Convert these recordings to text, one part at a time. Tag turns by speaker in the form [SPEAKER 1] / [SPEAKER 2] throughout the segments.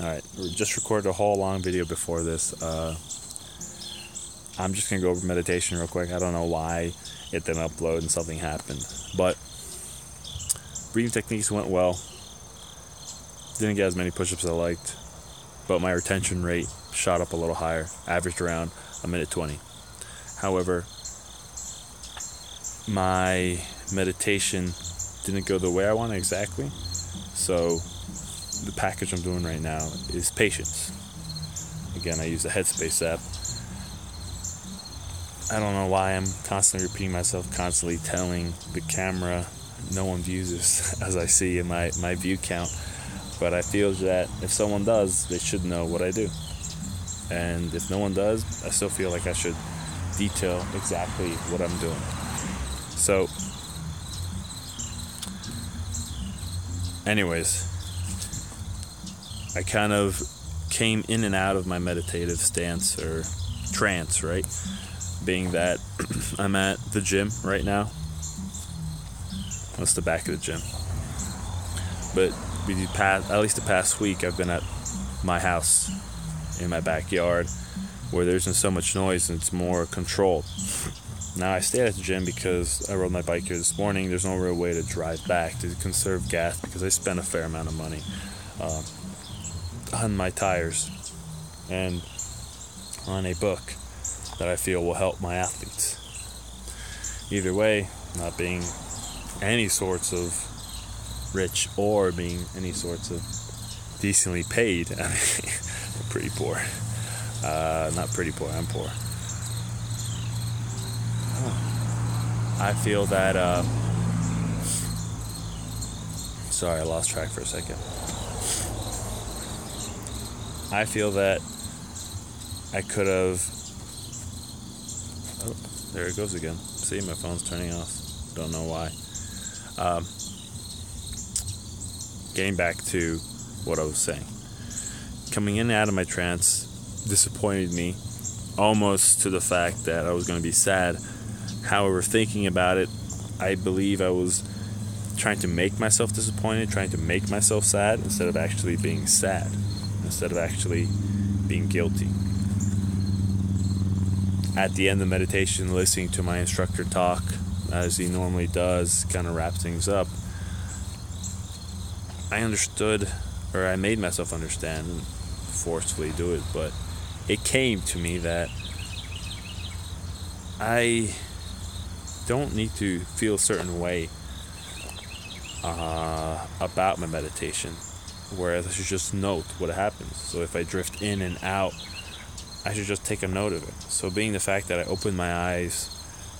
[SPEAKER 1] Alright, we just recorded a whole long video before this. I'm just going to go over meditation real quick. I don't know why it didn't upload and something happened. But breathing techniques went well. Didn't get as many push-ups as I liked. But my retention rate shot up a little higher. Averaged around a minute 20. However, my meditation didn't go the way I wanted exactly. So the package I'm doing right now is patience. Again, I use the Headspace app. I don't know why I'm constantly repeating myself, constantly telling the camera no one views this as I see in my view count. But I feel that if someone does, they should know what I do. And if no one does, I still feel like I should detail exactly what I'm doing. So, anyways, I kind of came in and out of my meditative stance or trance, right? Being that I'm at the gym right now. That's the back of the gym. But at least the past week, I've been at my house in my backyard where there isn't so much noise and it's more controlled. Now, I stayed at the gym because I rode my bike here this morning. There's no real way to drive back to conserve gas because I spent a fair amount of money on my tires and on a book that I feel will help my athletes. Either way, not being any sorts of rich or being any sorts of decently paid, I mean, I'm pretty poor. Not pretty poor, I'm poor. I feel that, sorry, I lost track for a second. I feel that I could have, oh, there it goes again. See, my phone's turning off. Don't know why. Getting back to what I was saying. Coming in and out of my trance disappointed me almost to the fact that I was going to be sad. However, thinking about it, I believe I was trying to make myself disappointed, trying to make myself sad instead of actually being sad, instead of actually being guilty. At the end of meditation, listening to my instructor talk, as he normally does, kind of wrap things up, I understood, or I made myself understand, and forcefully do it, but it came to me that I don't need to feel a certain way about my meditation, whereas I should just note what happens. So if I drift in and out, I should just take a note of it. So being the fact that I opened my eyes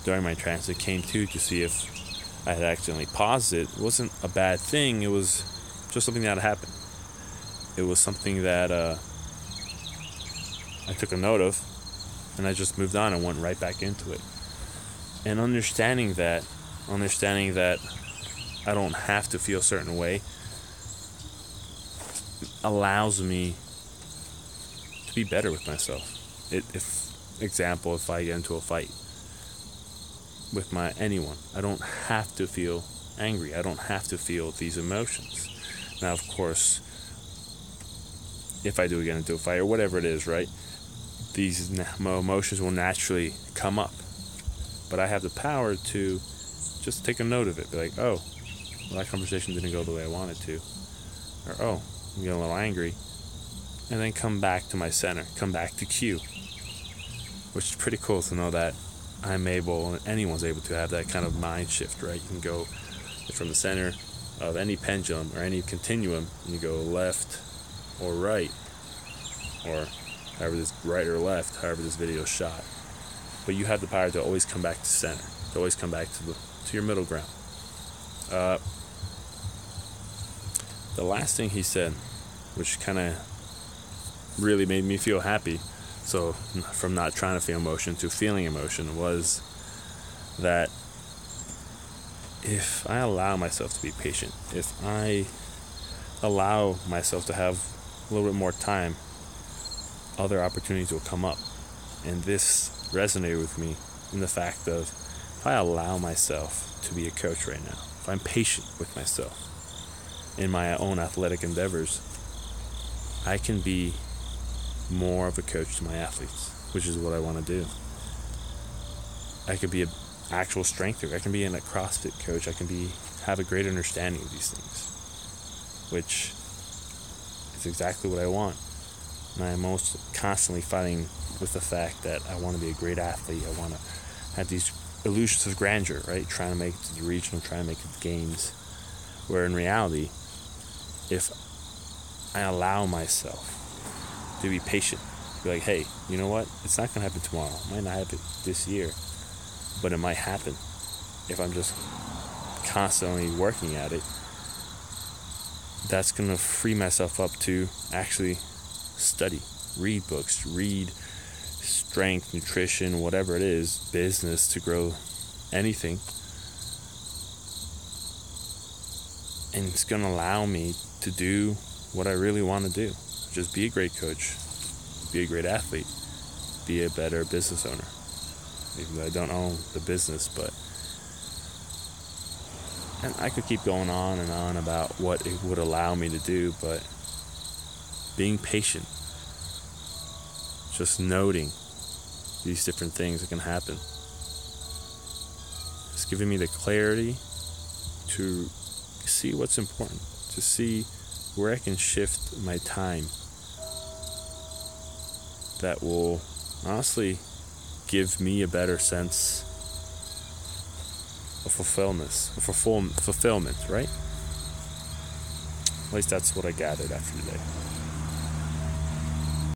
[SPEAKER 1] during my trance, it came to see if I had accidentally paused it. It wasn't a bad thing, it was just something that happened. It was something that I took a note of, and I just moved on and went right back into it. And understanding that I don't have to feel a certain way allows me to be better with myself. If I get into a fight with anyone, I don't have to feel angry. I don't have to feel these emotions. Now, of course, if I do get into a fight or whatever it is, right, these emotions will naturally come up. But I have the power to just take a note of it. Be like, oh, well, that conversation didn't go the way I wanted to. Or, oh, I'm getting a little angry. And then come back to my center. Come back to Q. Which is pretty cool to know that I'm able, and anyone's able to have that kind of mind shift, right? You can go from the center of any pendulum or any continuum, and you go left or right, or however this right or left, however this video is shot. But you have the power to always come back to center, to always come back to your middle ground. The last thing he said, which kind of really made me feel happy, so from not trying to feel emotion to feeling emotion, was that if I allow myself to be patient, if I allow myself to have a little bit more time, other opportunities will come up. And this resonated with me in the fact of, if I allow myself to be a coach right now, if I'm patient with myself in my own athletic endeavors, I can be more of a coach to my athletes, which is what I want to do. I could be an actual strength coach. I can be a CrossFit coach. I can have a great understanding of these things, which is exactly what I want. And I am most constantly fighting with the fact that I want to be a great athlete. I want to have these illusions of grandeur, right? Trying to make it to the regional, trying to make it to the games. Where in reality, if I allow myself to be patient, be like, hey, you know what? It's not going to happen tomorrow. It might not happen this year, but it might happen if I'm just constantly working at it. That's going to free myself up to actually study, read books, read strength, nutrition, whatever it is, business, to grow anything. And it's going to allow me to do what I really want to do. Just be a great coach, be a great athlete, be a better business owner. Even though I don't own the business, and I could keep going on and on about what it would allow me to do, but being patient, just noting these different things that can happen, it's giving me the clarity to see what's important, to see where I can shift my time that will honestly give me a better sense of fulfillment, right? At least that's what I gathered after today.